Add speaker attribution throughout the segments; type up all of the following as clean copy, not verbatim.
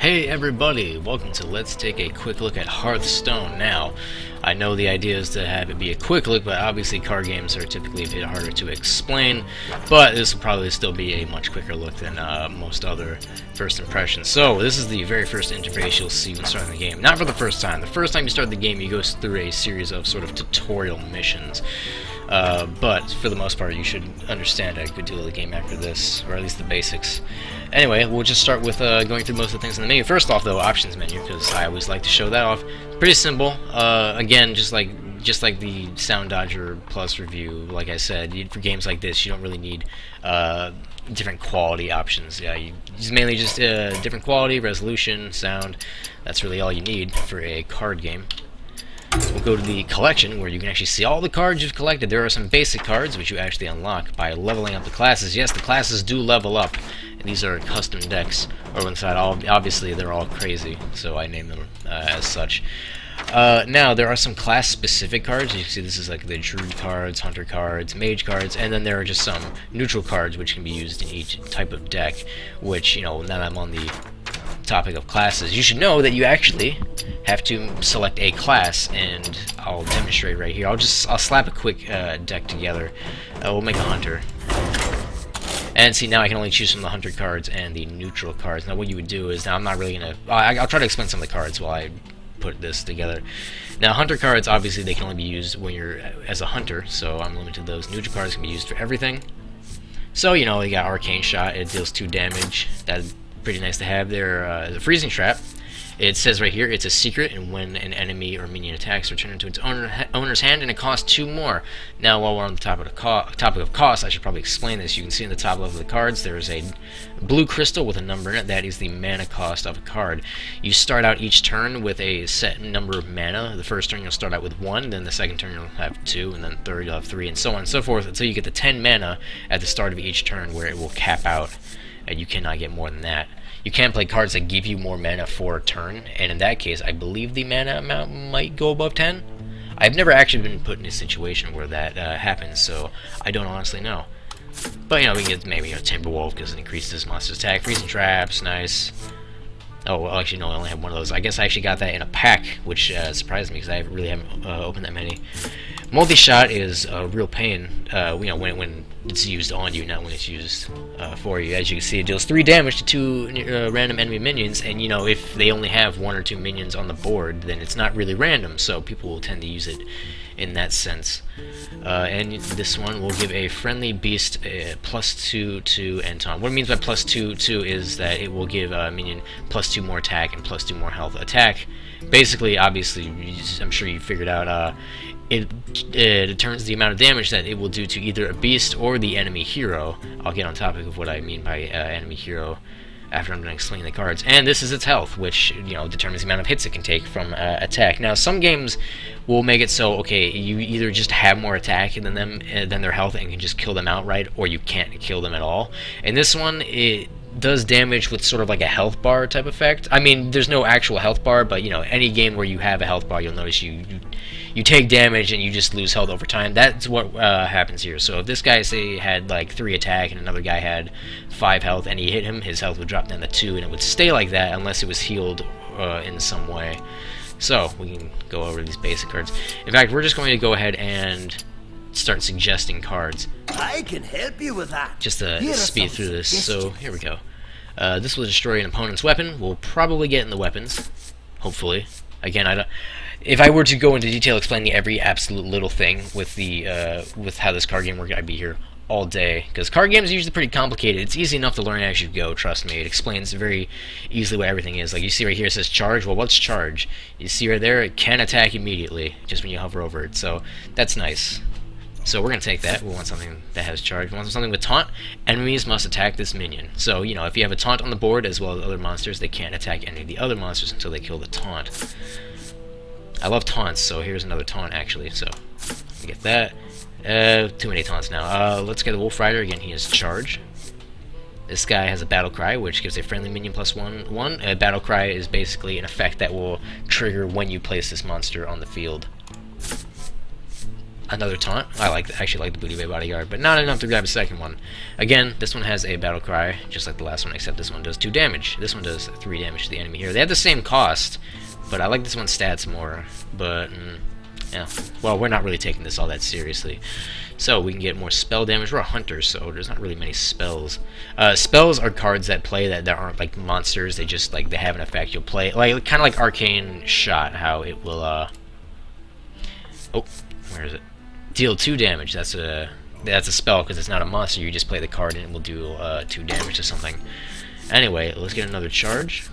Speaker 1: Hey everybody, welcome to Let's Take a Quick Look at Hearthstone. Now, I know the idea is to have it be a quick look, but obviously card games are typically a bit harder to explain, but this will probably still be a much quicker look than most other first impressions. So, this is the very first interface you'll see when starting the game. Not for the first time. The first time you start the game, you go through a series of sort of tutorial missions. But for the most part, you should understand a good deal of the game after this, or at least the basics. Anyway, we'll just start with going through most of the things in the menu. First off, though, options menu, because I always like to show that off. Pretty simple. Again, just like the Sound Dodger Plus review, like I said, for games like this, you don't really need different quality options. Yeah, it's mainly just different quality, resolution, sound. That's really all you need for a card game. We'll go to the collection, where you can actually see all the cards you've collected. There are some basic cards, which you actually unlock by leveling up the classes. Yes, the classes do level up, and these are custom decks over inside. Obviously, they're all crazy, so I name them as such. Now, there are some class-specific cards. You can see this is like the Druid cards, Hunter cards, Mage cards, and then there are just some neutral cards which can be used in each type of deck, which, you know, now that I'm on the topic of classes, you should know that you actually have to select a class, and I'll demonstrate right here. I'll slap a quick deck together. We'll make a Hunter. And see, now I can only choose from the Hunter cards and the neutral cards. Now what you would do is, now I'm not really going to... I'll try to explain some of the cards while I put this together. Now, Hunter cards, obviously, they can only be used when you're as a Hunter, so I'm limited to those. Neutral cards can be used for everything. So, you know, you got Arcane Shot. It deals 2 damage. That's pretty nice to have there. The Freezing Trap. It says right here, it's a secret, and when an enemy or minion attacks, return it to its owner's hand, and it costs 2 more. Now, while we're on the topic of cost, I should probably explain this. You can see in the top left of the cards, there is a blue crystal with a number in it. That is the mana cost of a card. You start out each turn with a set number of mana. The first turn you'll start out with 1, then the second turn you'll have 2, and then third you'll have 3, and so on and so forth, until you get the 10 mana at the start of each turn, where it will cap out, and you cannot get more than that. You can play cards that give you more mana for a turn, and in that case, I believe the mana amount might go above 10. I've never actually been put in a situation where that happens, so I don't honestly know. But, you know, we can get maybe a Timberwolf because it increases monster's attack. Freezing Traps, nice. Oh, well, actually, no, I only have one of those. I guess I actually got that in a pack, which surprised me because I really haven't opened that many. Multi-shot is a real pain, you know, when it's used on you, not when it's used for you. As you can see, it deals 3 damage to 2 random enemy minions, and, you know, if they only have 1 or 2 minions on the board, then it's not really random, so people will tend to use it in that sense. And this one will give a friendly beast +2 to Anton. What it means by +2 is that it will give a minion +2 more attack and +2 more health. Attack, basically, obviously, I'm sure you figured out, it determines the amount of damage that it will do to either a beast or the enemy hero. I'll get on topic of what I mean by enemy hero after I'm done explaining the cards. And this is its health, which, you know, determines the amount of hits it can take from attack. Now, some games will make it so, okay, you either just have more attack than their health and can just kill them outright, or you can't kill them at all. And this one, it does damage with sort of like a health bar type effect. I mean, there's no actual health bar, but, you know, any game where you have a health bar, you'll notice you take damage and you just lose health over time. That's what happens here. So if this guy, say, had like 3 attack and another guy had 5 health and he hit him, his health would drop down to 2, and it would stay like that unless it was healed in some way. So we can go over these basic cards. In fact, we're just going to go ahead and start suggesting cards.
Speaker 2: I can help you with that.
Speaker 1: Just to speed through this. So here we go. This will destroy an opponent's weapon. We'll probably get in the weapons, hopefully. Again, if I were to go into detail explaining every absolute little thing with the with how this card game works, I'd be here all day, because card games are usually pretty complicated. It's easy enough to learn as you go, trust me. It explains very easily what everything is. Like you see right here, it says charge. Well, what's charge? You see right there, it can attack immediately just when you hover over it, so that's nice. So we're going to take that. We want something that has charge. We want something with taunt. Enemies must attack this minion. So, you know, if you have a taunt on the board as well as other monsters, they can't attack any of the other monsters until they kill the taunt. I love taunts, so here's another taunt, actually. So, we get that. Too many taunts now. Let's get the Wolf Rider. Again, he has charge. This guy has a Battle Cry, which gives a friendly minion +1/1. A Battle Cry is basically an effect that will trigger when you place this monster on the field. another taunt. Actually like the Booty Bay Bodyguard, but not enough to grab a second one. Again, this one has a battle cry, just like the last one, except this one does 2 damage. This one does 3 damage to the enemy here. They have the same cost, but I like this one's stats more. But yeah, well, we're not really taking this all that seriously. So we can get more spell damage. We're a hunter, so there's not really many spells. Spells are cards that play that aren't like monsters. They just like they have an effect. You'll play like kind of like Arcane Shot, how it will oh, where is it? Deal 2 damage. That's a spell because it's not a monster. You just play the card and it will do 2 damage to something. Anyway, let's get another charge.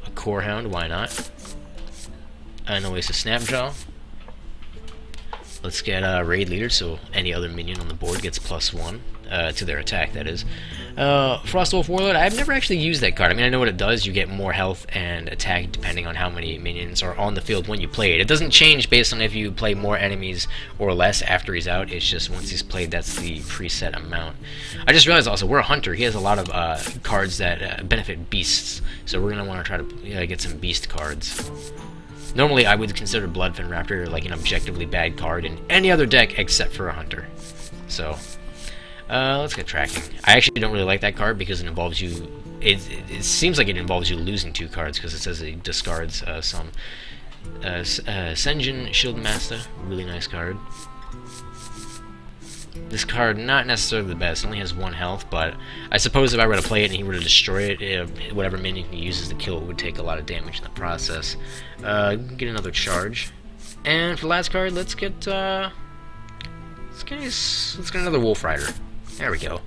Speaker 1: A Core Hound, why not? An Oasis Snapjaw. Let's get Raid Leader, so any other minion on the board gets +1 to their attack, that is. Frostwolf Warlord, I've never actually used that card. I mean, I know what it does. You get more health and attack depending on how many minions are on the field when you play it. It doesn't change based on if you play more enemies or less after he's out. It's just once he's played, that's the preset amount. I just realized also, we're a hunter. He has a lot of cards that benefit beasts, so we're going to want to try to get some beast cards. Normally, I would consider Bloodfin Raptor like an objectively bad card in any other deck except for a hunter. So, let's get tracking. I actually don't really like that card because it involves you. It seems like it involves you losing 2 cards because it says it discards some. Senjin Shieldmaster, really nice card. This card, not necessarily the best, only has 1 health, but I suppose if I were to play it and he were to destroy it, whatever minion he uses to kill it would take a lot of damage in the process. Get another charge. And for the last card, let's get another Wolf Rider. There we go.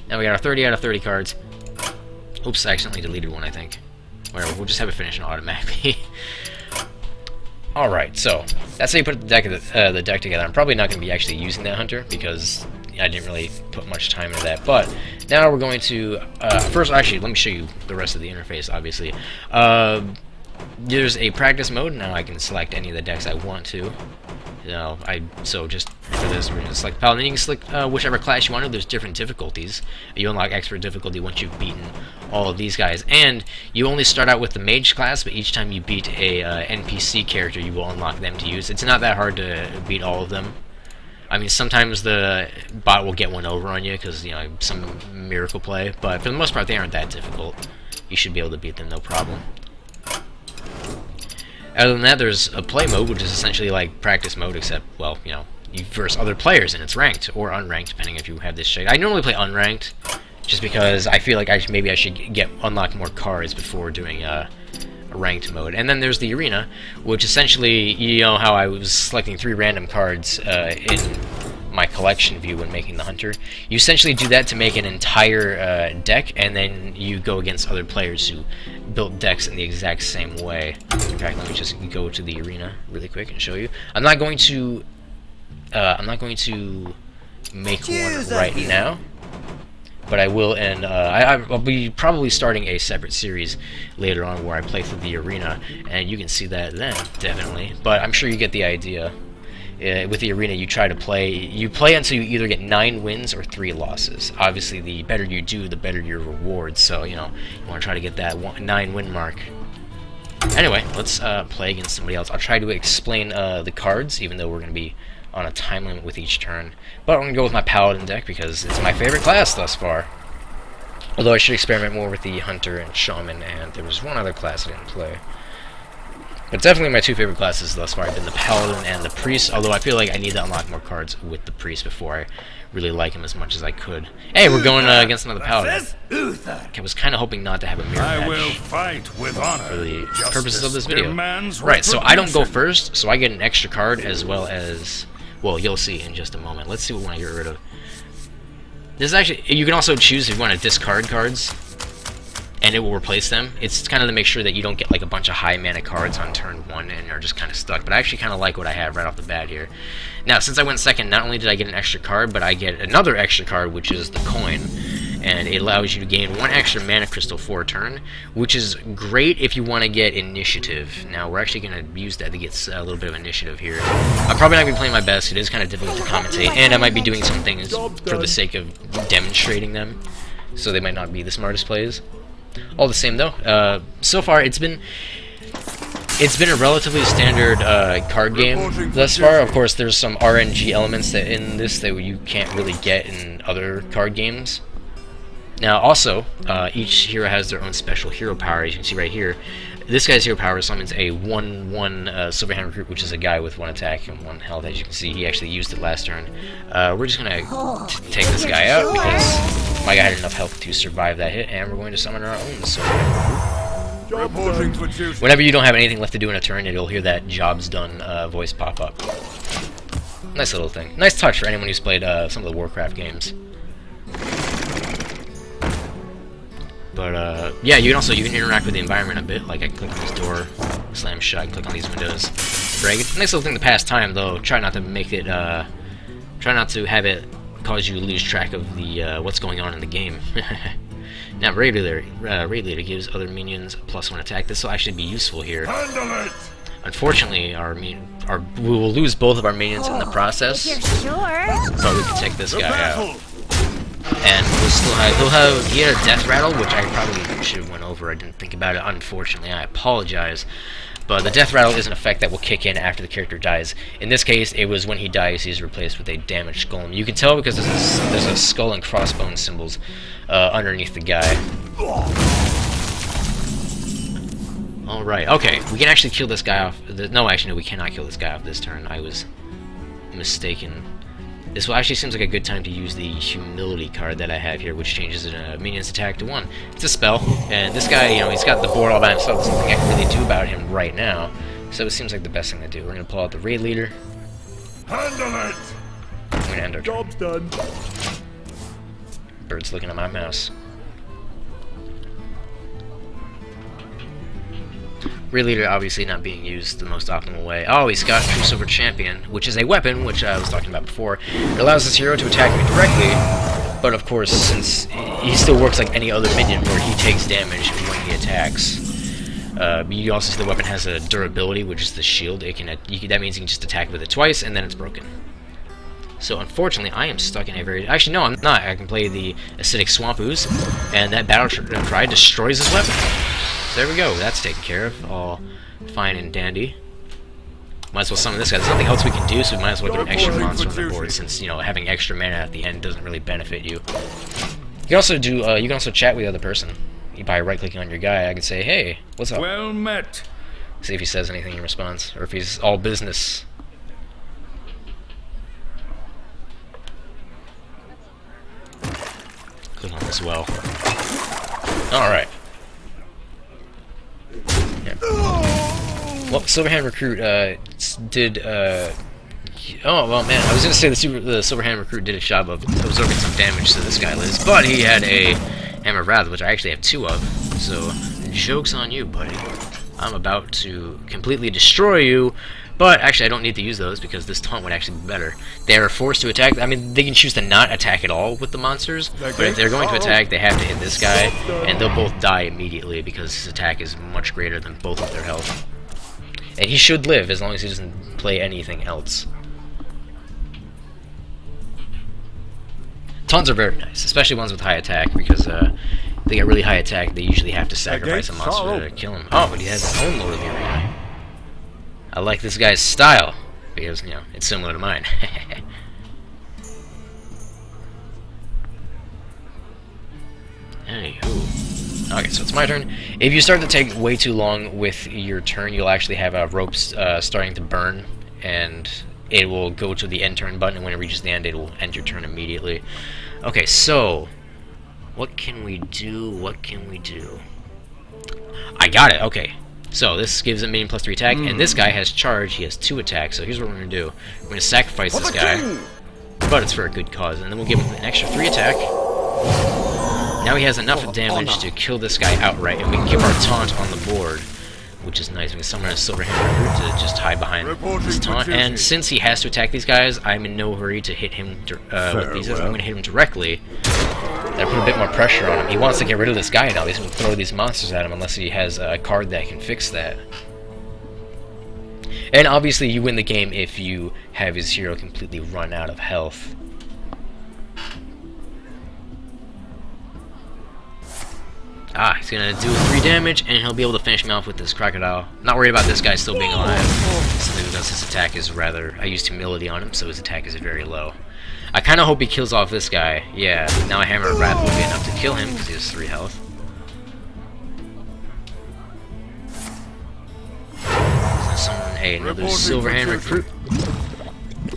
Speaker 1: Now we got our 30 out of 30 cards. Oops, I accidentally deleted one, I think. Whatever, we'll just have it finishing automatically. Alright, so that's how you put the deck together. I'm probably not going to be actually using that hunter because I didn't really put much time into that. But now we're going to first, actually, let me show you the rest of the interface. Obviously, there's a practice mode. Now I can select any of the decks I want to. So just for this, we're going to select Paladin. You can select whichever class you want to. There's different difficulties. You unlock expert difficulty once you've beaten all of these guys. And you only start out with the mage class, but each time you beat a NPC character, you will unlock them to use. It's not that hard to beat all of them. I mean, sometimes the bot will get one over on you because, some miracle play. But for the most part, they aren't that difficult. You should be able to beat them, no problem. Other than that, there's a play mode, which is essentially like practice mode, except, well, you verse other players, and it's ranked or unranked, depending if you have this shade. I normally play unranked, just because I feel like maybe I should unlock more cards before doing a ranked mode. And then there's the arena, which essentially, how I was selecting 3 random cards in my collection view when making the hunter. You essentially do that to make an entire deck, and then you go against other players who built decks in the exact same way. In fact, let me just go to the arena really quick and show you. I'm not going to make one right now, but I will, and I'll be probably starting a separate series later on where I play through the arena, and you can see that then, definitely. But I'm sure you get the idea. With the arena, you play until you either get 9 wins or 3 losses. Obviously, the better you do, the better your rewards, so, you want to try to get that 9 win mark. Anyway, let's play against somebody else. I'll try to explain the cards, even though we're going to be on a time limit with each turn. But I'm going to go with my Paladin deck because it's my favorite class thus far. Although I should experiment more with the Hunter and Shaman, and there was one other class I didn't play. But definitely my 2 favorite classes thus far have been the Paladin and the Priest, although I feel like I need to unlock more cards with the Priest before I really like him as much as I could. Hey, we're going against another Paladin. I was kind of hoping not to have a mirror match
Speaker 3: will fight with honor.
Speaker 1: For the purposes of this video. Right, so I don't go first, so I get an extra card as well as... Well, you'll see in just a moment. Let's see what we want to get rid of. This is actually... You can also choose if you want to discard cards, and it will replace them. It's kind of to make sure that you don't get like a bunch of high mana cards on turn 1 and are just kind of stuck. But I actually kind of like what I have right off the bat here. Now, since I went second, not only did I get an extra card, but I get another extra card, which is the coin. And it allows you to gain 1 extra mana crystal for a turn, which is great if you want to get initiative. Now, we're actually going to use that to get a little bit of initiative here. I'm probably not going to be playing my best. It is kind of difficult to commentate, and I might be doing some things for the sake of demonstrating them, so they might not be the smartest plays. All the same, though, so far it's it's been a relatively standard card game thus far. Of course, there's some RNG elements that in this that you can't really get in other card games. Now, also, each hero has their own special hero power. As you can see right here, this guy's hero power summons a 1/1 Silverhand Recruit, which is a guy with 1 attack and 1 health. As you can see, he actually used it last turn. We're just gonna take this guy out because my guy had enough health to survive that hit, and we're going to summon our own Silverhand Recruit. Whenever you don't have anything left to do in a turn, you'll hear that "job's done" voice pop up. Nice little thing. Nice touch for anyone who's played some of the Warcraft games. But yeah, you can interact with the environment a bit. Like I can click on this door, slam shut, click on these windows. Drag it. Nice little thing to pass time, though. Try not to make it. Try not to have it cause you to lose track of the what's going on in the game. Now, Raid Leader gives other minions a +1 attack. This will actually be useful here. Unfortunately, we will lose both of our minions in the process. But we can take this guy out. And we'll still have, he had a death rattle, which I probably should have went over. I didn't think about it, unfortunately. I apologize. But the death rattle is an effect that will kick in after the character dies. In this case, it was when he dies, he's replaced with a damaged golem. You can tell because there's a skull and crossbones symbols underneath the guy. Alright, okay. We can actually kill this guy off. No, actually, no, we cannot kill this guy off this turn. I was mistaken. This actually seems like a good time to use the humility card that I have here, which changes a minion's attack to 1. It's a spell, and this guy, he's got the board all by himself. There's nothing I can really do about him right now, so it seems like the best thing to do. We're gonna pull out the Raid Leader.
Speaker 2: Handle it.
Speaker 1: I'm gonna end our turn.
Speaker 2: Job's done.
Speaker 1: Bird's looking at my mouse. Raid Leader obviously not being used the most optimal way. Oh, he's got True Silver Champion, which is a weapon, which I was talking about before. It allows this hero to attack me directly, but of course, since he still works like any other minion where he takes damage when he attacks. You also see the weapon has a durability, which is the shield. That means you can just attack with it twice, and then it's broken. So unfortunately, I am stuck in a very... Actually, no, I'm not. I can play the Acidic Swamp Ooze, and that Battle Cry destroys his weapon. So there we go. That's taken care of. All fine and dandy. Might as well summon this guy. There's nothing else we can do, so we might as well get an extra monster on the board, since, having extra mana at the end doesn't really benefit you. You can also do... you can also chat with the other person. By right-clicking on your guy, I can say, "Hey, what's up?"
Speaker 2: Well met.
Speaker 1: See if he says anything in response, or if he's all business. Click on this well. Alright. Yeah. Well, Silverhand Recruit did... Oh, well, man, I was going to say the Silverhand Recruit did a job of absorbing some damage to this guy, Liz, but he had a Hammer of Wrath, which I actually have 2 of, so joke's on you, buddy. I'm about to completely destroy you, but actually I don't need to use those because this taunt would actually be better. They are forced to attack. I mean, they can choose to not attack at all with the monsters, but if they're going to attack, they have to hit this guy, and they'll both die immediately because his attack is much greater than both of their health. And he should live as long as he doesn't play anything else. Taunts are very nice, especially ones with high attack, because if they get really high attack, they usually have to sacrifice a monster to kill him. Oh, but he has his own Lord of the Arena. I like this guy's style, because, it's similar to mine. Anywho. Okay, so it's my turn. If you start to take way too long with your turn, you'll actually have ropes starting to burn, and it will go to the end turn button, and when it reaches the end, it will end your turn immediately. Okay, so what can we do? What can we do? I got it. Okay. So this gives a minion +3 attack, and this guy has charge. He has 2 attacks. So here's what we're gonna do. We're gonna sacrifice this guy, but it's for a good cause, and then we'll give him an extra 3 attack. Now he has enough damage to kill this guy outright, and we can keep our taunt on the board, which is nice. We can summon a Silverhand Recruit to just hide behind this taunt. And since he has to attack these guys, I'm in no hurry to hit him with these. I'm going to hit him directly. That put a bit more pressure on him. He wants to get rid of this guy now. He's going to throw these monsters at him unless he has a card that can fix that. And obviously you win the game if you have his hero completely run out of Ah, he's gonna do 3 damage, and he'll be able to finish me off with this crocodile. Not worried about this guy still being alive, simply because his attack is rather... I used humility on him, so his attack is very low. I kind of hope he kills off this guy. Yeah, now a Hammer of Wrath will be enough to kill him, because he has 3 health. So summon another Silverhand recruit.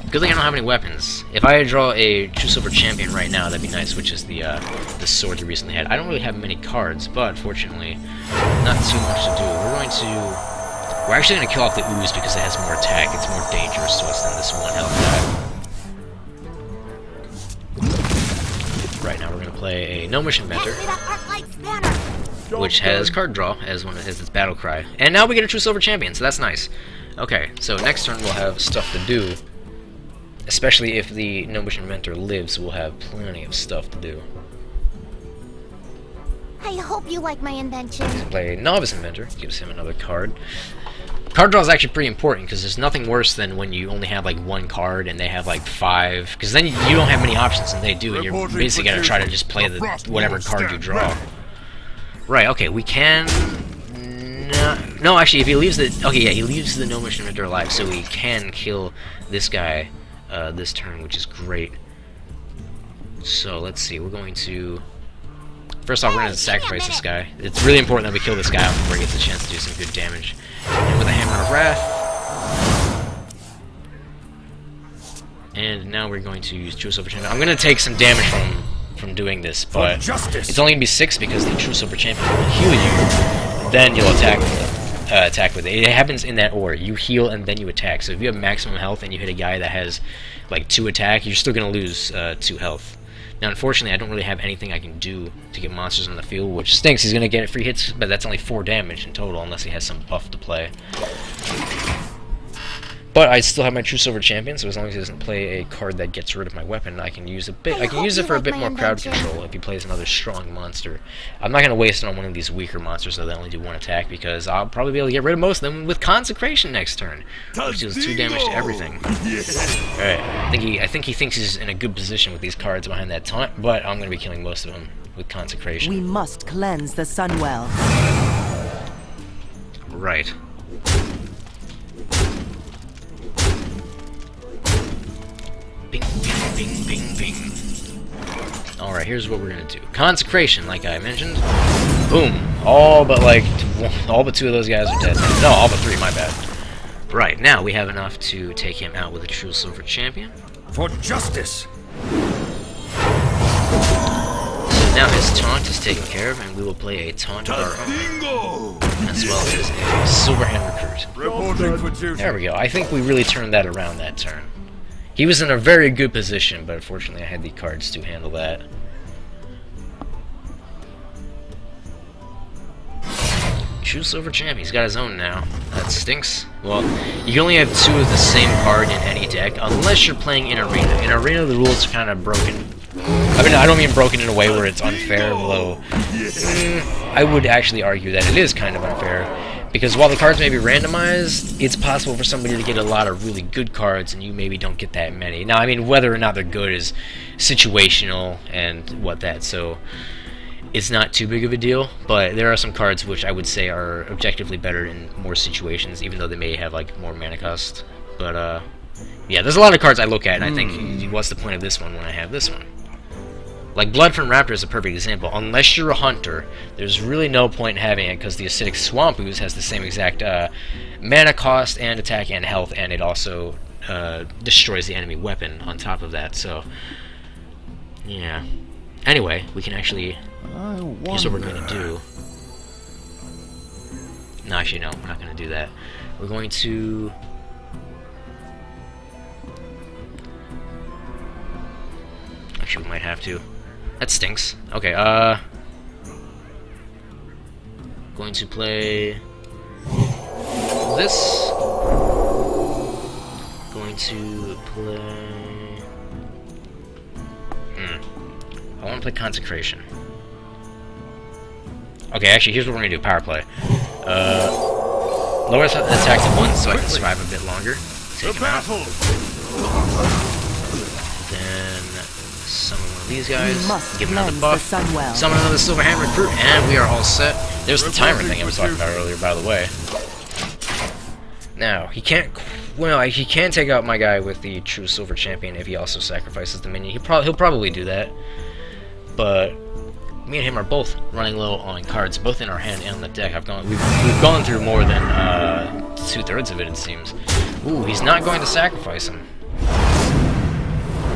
Speaker 1: Good thing I don't have any weapons. If I draw a True Silver Champion right now, that'd be nice, which is the sword you recently had. I don't really have many cards, but fortunately, not too much to do. We're actually going to kill off the Ooze because it has more attack. It's more dangerous to us than this 1 health guy. Right now we're going to play a Gnomish Inventor, which has card draw as its battle cry. And now we get a True Silver Champion, so that's nice. Okay, so next turn we'll have stuff to do. Especially if the Gnomish Inventor lives, we'll have plenty of stuff to do.
Speaker 3: I hope you like my invention.
Speaker 1: Play Novice Inventor, gives him another card. Card draw is actually pretty important, because there's nothing worse than when you only have like 1 card and they have like 5, because then you don't have many options and they do, and you're basically going to try to just play the whatever card you draw. Right, okay, we can... No, actually, if he leaves the... Okay, yeah, he leaves the Gnomish Inventor alive, so we can kill this guy this turn, which is great. So, let's see, we're going to... First off, we're going to sacrifice this guy. It's really important that we kill this guy out before he gets a chance to do some good damage. And with a Hammer of Wrath... And now we're going to use True Silver Champion. I'm going to take some damage from doing this, but it's only going to be 6 because the True Silver Champion will heal you. Then you'll attack with it. It happens in that order. You heal and then you attack. So if you have maximum health and you hit a guy that has like 2 attack, you're still going to lose 2 health. Now, unfortunately, I don't really have anything I can do to get monsters on the field, which stinks. He's going to get free hits, but that's only 4 damage in total, unless he has some buff to play. But I still have my True Silver Champion, so as long as he doesn't play a card that gets rid of my weapon, I can use it for a bit more crowd control if he plays another strong monster. I'm not going to waste it on one of these weaker monsters that only do 1 attack, because I'll probably be able to get rid of most of them with Consecration next turn, which deals 2 damage to everything. Alright, I think he thinks he's in a good position with these cards behind that taunt, but I'm going to be killing most of them with Consecration.
Speaker 4: We must cleanse the Sunwell.
Speaker 1: Right. Bing, bing, bing, bing, bing. Alright, here's what we're gonna do. Consecration, like I mentioned. Boom. All but 2 of those guys are dead. No, all but 3, my bad. Right, now we have enough to take him out with a True Silver Champion.
Speaker 2: For justice!
Speaker 1: So now his taunt is taken care of, and we will play a taunt of our own, as well as a Silverhand recruit. There we go. I think we really turned that around that turn. He was in a very good position, but unfortunately I had the cards to handle that. True Silver Champ, he's got his own now. That stinks. Well, you can only have 2 of the same card in any deck, unless you're playing in Arena. In Arena, the rules are kind of broken. I mean, I don't mean broken in a way where it's unfair, although I would actually argue that it is kind of unfair. Because while the cards may be randomized, it's possible for somebody to get a lot of really good cards, and you maybe don't get that many. Now, I mean, whether or not they're good is situational and so it's not too big of a deal, but there are some cards which I would say are objectively better in more situations, even though they may have, like, more mana cost. But, yeah, there's a lot of cards I look at, and I think, what's the point of this one when I have this one? Like, Bloodfront Raptor is a perfect example. Unless you're a hunter, there's really no point in having it, because the Acidic Swamp Ooze has the same exact mana cost and attack and health, and it also destroys the enemy weapon on top of that, so... yeah. Anyway, we can actually... here's what we're going to do. No, actually, no, we're not going to do that. We're going to... actually, we might have to. That stinks. Okay, going to play this. Going to play... I want to play Consecration. Okay, actually, here's what we're going to do. Power play. Lower attack to 1 so I can survive a bit longer. Take him out. Then Summon one of these guys.
Speaker 4: We must
Speaker 1: Give him another
Speaker 4: cleanse the
Speaker 1: buff.
Speaker 4: Sunwell.
Speaker 1: Summon another Silver Hand recruit, and we are all set. There's the timer thing I was talking about earlier, by the way. Now, he can't... Well, he can take out my guy with the true Silver Champion if he also sacrifices the minion. He'll probably do that. But me and him are both running low on cards, both in our hand and on the deck. We've gone through more than 2/3 of it, it seems. Ooh, he's not going to sacrifice him.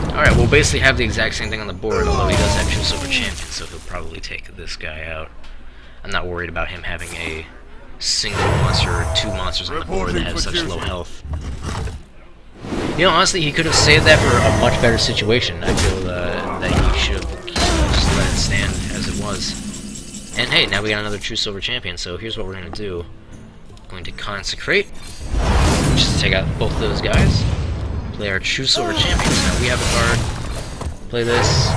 Speaker 1: Alright, we'll basically have the exact same thing on the board, although he does have true Silver Champion, so he'll probably take this guy out. I'm not worried about him having a single monster or two monsters on the board that have such low health. You know, honestly, he could have saved that for a much better situation. I feel that he should have just let it stand as it was. And hey, now we got another true Silver Champion, so here's what we're going to do. Going to Consecrate, just to take out both of those guys. Play our true Silver Champions. Now we have a card. Play this.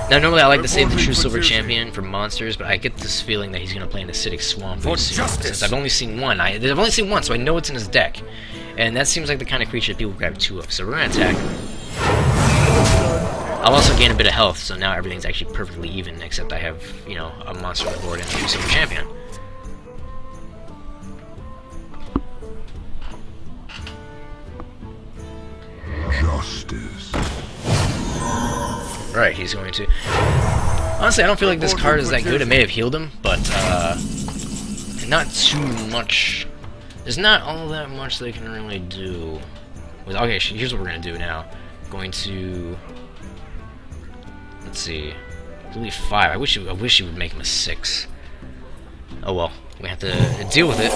Speaker 1: Now, normally I like to save the true Silver Champion for monsters, but I get this feeling that he's going to play an Acidic Swamp soon. Since I've only seen one. I've only seen one, so I know it's in his deck. And that seems like the kind of creature that people grab two of, so we're going to attack him. I'll also gain a bit of health, so now everything's actually perfectly even, except I have, you know, a monster on the board and a true Silver Champion.
Speaker 2: Justice.
Speaker 1: Right, he's going to... Honestly, I don't feel like this card is that good. It may have healed him, but not too much. There's not all that much they can really do. Okay, here's what we're going to do now. Going to... Let's see. I believe 5. I wish he would make him a 6. Oh well. We have to deal with it.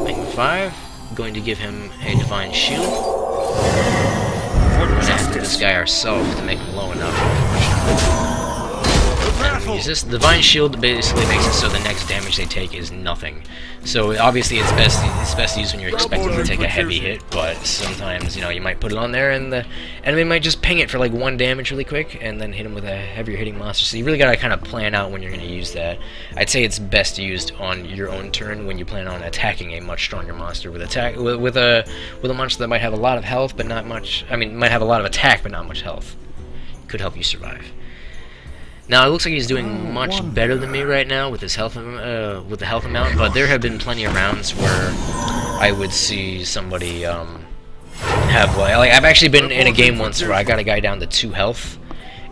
Speaker 1: Make him 5. Going to give him a Divine Shield. We're going to have to do this guy ourselves to make him low enough, unfortunately. And use this. Divine Shield basically makes it so the next damage they take is nothing. So obviously it's best to use when you're expecting to take a heavy hit, but sometimes, you know, you might put it on there and the enemy might just ping it for like 1 damage really quick and then hit him with a heavier hitting monster. So you really gotta kind of plan out when you're gonna use that. I'd say it's best used on your own turn when you plan on attacking a much stronger monster with a monster that might have a lot of health but not much. I mean, might have a lot of attack but not much health. Could help you survive. Now, it looks like he's doing much better than me right now with his health, with the health amount, but there have been plenty of rounds where I would see somebody have, like, I've actually been in a game once where I got a guy down to 2 health,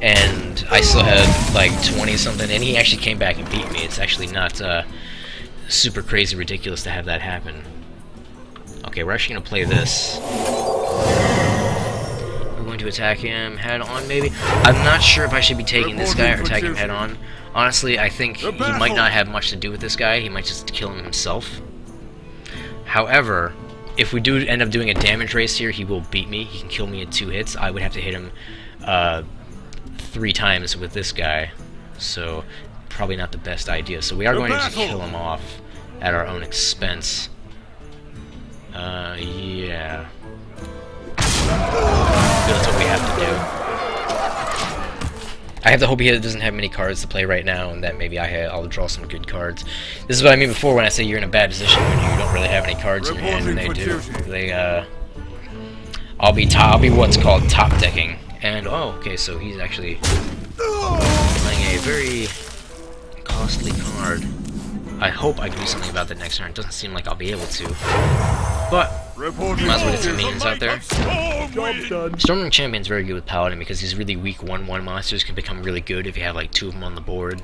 Speaker 1: and I still had, like, 20-something, and he actually came back and beat me. It's actually not super crazy ridiculous to have that happen. Okay, we're actually going to play this. To attack him head on, maybe. I'm not sure if I should be taking this guy or attacking him head on. Honestly, I think he might not have much to do with this guy. He might just kill him himself. However, if we do end up doing a damage race here, he will beat me. He can kill me in 2 hits. I would have to hit him 3 times with this guy. So, probably not the best idea. So we are going to kill him off at our own expense. Yeah. That's what we have to do. I have to hope he doesn't have many cards to play right now, and that maybe I'll draw some good cards. This is what I mean before when I say you're in a bad position when you don't really have any cards in your hand, and they do. I'll be what's called top decking. And oh, okay, so he's actually playing a very costly card. I hope I can do something about that next turn. It doesn't seem like I'll be able to, but might as well get some minions out there. Stormring Champion's very good with Paladin because these really weak 1/1 monsters can become really good if you have like 2 of them on the board.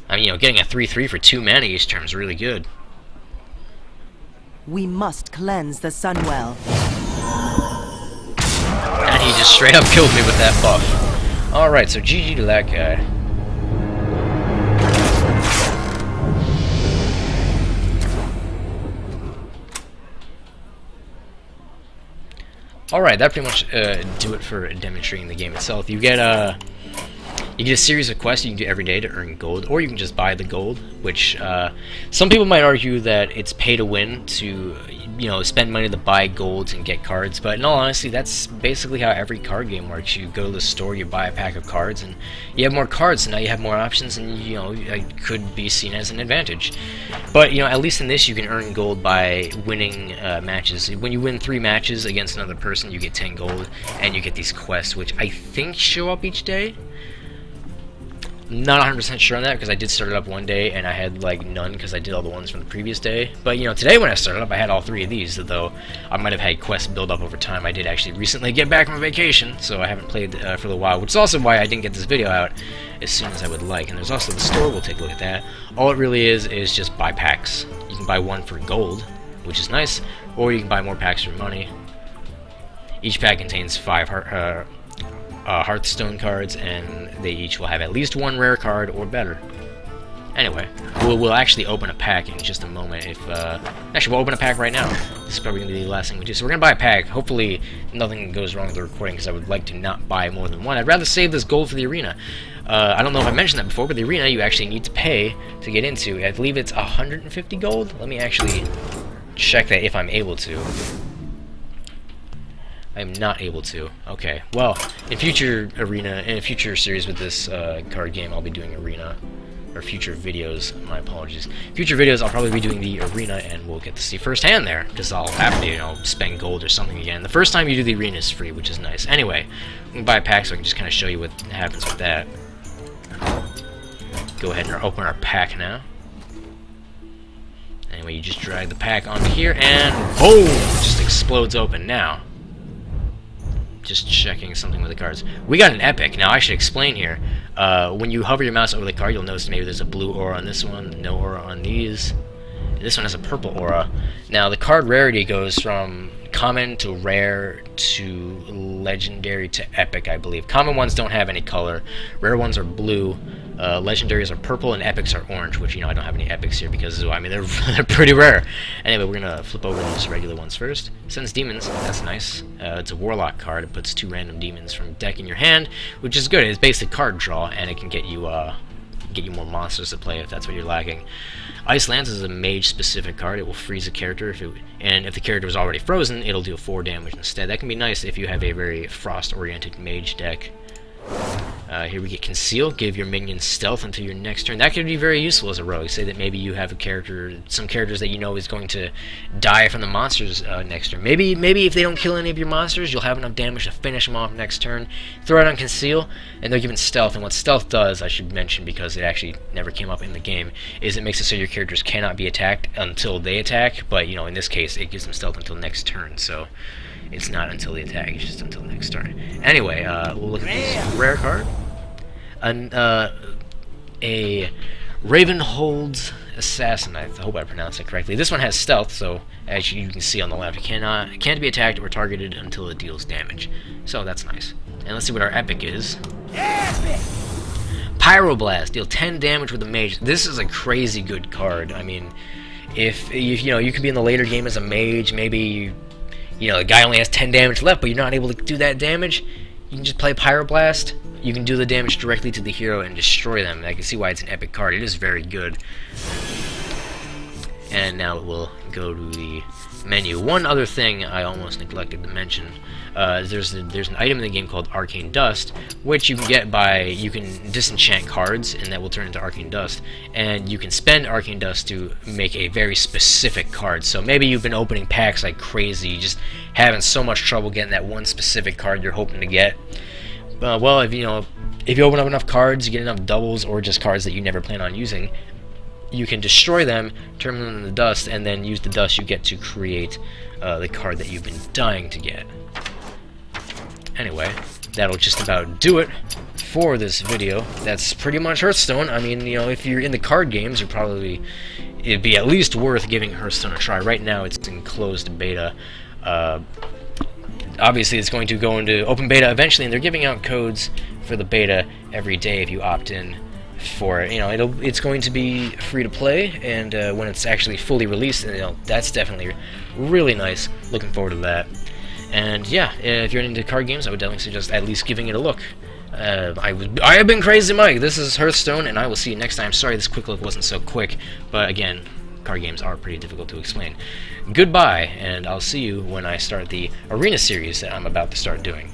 Speaker 1: I mean, you know, getting a 3/3 for 2 mana each turn is really good.
Speaker 4: We must cleanse the Sunwell.
Speaker 1: And he just straight up killed me with that buff. Alright, so GG to that guy. Alright, that pretty much do it for demonstrating the game itself. You get You get a series of quests you can do every day to earn gold, or you can just buy the gold, which some people might argue that it's pay to win to, you know, spend money to buy golds and get cards, but in all honesty, that's basically how every card game works. You go to the store, you buy a pack of cards, and you have more cards, so now you have more options, and, you know, it could be seen as an advantage. But, you know, at least in this, you can earn gold by winning matches. When you win 3 matches against another person, you get 10 gold, and you get these quests, which I think show up each day. Not 100% sure on that, because I did start it up one day and I had like none because I did all the ones from the previous day. But you know, today when I started up, I had all 3 of these, though I might have had quests build up over time. I did actually recently get back from vacation, so I haven't played for a little while, which is also why I didn't get this video out as soon as I would like. And there's also the store. We'll take a look at that. All it really is just buy packs. You can buy 1 for gold, which is nice, or you can buy more packs for money. Each pack contains 5 Hearthstone cards, and they each will have at least 1 rare card or better. Anyway, we'll actually open a pack in just a moment. Actually, we'll open a pack right now. This is probably going to be the last thing we do. So we're going to buy a pack. Hopefully nothing goes wrong with the recording, because I would like to not buy more than 1. I'd rather save this gold for the arena. I don't know if I mentioned that before, but the arena you actually need to pay to get into. I believe it's 150 gold. Let me actually check that if I'm able to. I'm not able to. Okay. Well, in future series with this card game, I'll be doing arena, or future videos. My apologies. Future videos, I'll probably be doing the arena, and we'll get to see firsthand there, because I'll have to, you know, spend gold or something again. The first time you do the arena is free, which is nice. Anyway, we can buy a pack, so I can just kind of show you what happens with that. Go ahead and open our pack now. Anyway, you just drag the pack onto here, and boom! It just explodes open now. Just checking something with the cards. We got an epic. Now I should explain here. When you hover your mouse over the card, you'll notice maybe there's a blue aura on this one, no aura on these. And this one has a purple aura. Now the card rarity goes from common to rare to legendary to epic, I believe. Common ones don't have any color. Rare ones are blue. Legendaries are purple, and epics are orange, which, you know, I don't have any epics here because, I mean, they're pretty rare. Anyway, we're going to flip over these regular ones first. Sends demons. That's nice. It's a warlock card. It puts 2 random demons from deck in your hand, which is good. It's basic card draw, and it can get you more monsters to play if that's what you're lacking. Ice Lance is a mage-specific card. It will freeze a character, and if the character is already frozen, it'll deal 4 damage instead. That can be nice if you have a very frost-oriented mage deck. Here we get Conceal. Give your minions stealth until your next turn. That could be very useful as a rogue. Say that maybe you have some characters that you know is going to die from the monsters next turn. Maybe if they don't kill any of your monsters, you'll have enough damage to finish them off next turn. Throw it on Conceal, and they're given stealth. And what stealth does, I should mention because it actually never came up in the game, is it makes it so your characters cannot be attacked until they attack. But, you know, in this case, it gives them stealth until next turn. So it's not until the attack, it's just until next turn. Anyway, we'll look at this rare card. A Ravenhold's Assassin. I hope I pronounced it correctly. This one has stealth, so as you can see on the left, it can't be attacked or targeted until it deals damage. So that's nice. And let's see what our epic is. Epic! Pyroblast. Deal 10 damage with a mage. This is a crazy good card. I mean, if you know, you could be in the later game as a mage, maybe you know the guy only has 10 damage left, but you're not able to do that damage. You can just play Pyroblast. You can do the damage directly to the hero and destroy them. I can see why it's an epic card. It is very good. And now we'll go to the menu. One other thing I almost neglected to mention. There's an item in the game called Arcane Dust, which you can get by, you can disenchant cards, and that will turn into Arcane Dust. And you can spend Arcane Dust to make a very specific card. So maybe you've been opening packs like crazy, just having so much trouble getting that one specific card you're hoping to get. Well, if you open up enough cards, you get enough doubles or just cards that you never plan on using, you can destroy them, turn them into dust, and then use the dust you get to create the card that you've been dying to get. Anyway, that'll just about do it for this video. That's pretty much Hearthstone. I mean, you know, if you're in the card games, it'd be at least worth giving Hearthstone a try. Right now, it's in closed beta. Obviously, it's going to go into open beta eventually, and they're giving out codes for the beta every day if you opt in for it. You know, it's going to be free to play, and when it's actually fully released, you know, that's definitely really nice. Looking forward to that. And yeah, if you're into card games, I would definitely suggest at least giving it a look. I have been Crazy Mike. This is Hearthstone, and I will see you next time. Sorry this quick look wasn't so quick, but again, card games are pretty difficult to explain. Goodbye, and I'll see you when I start the Arena series that I'm about to start doing.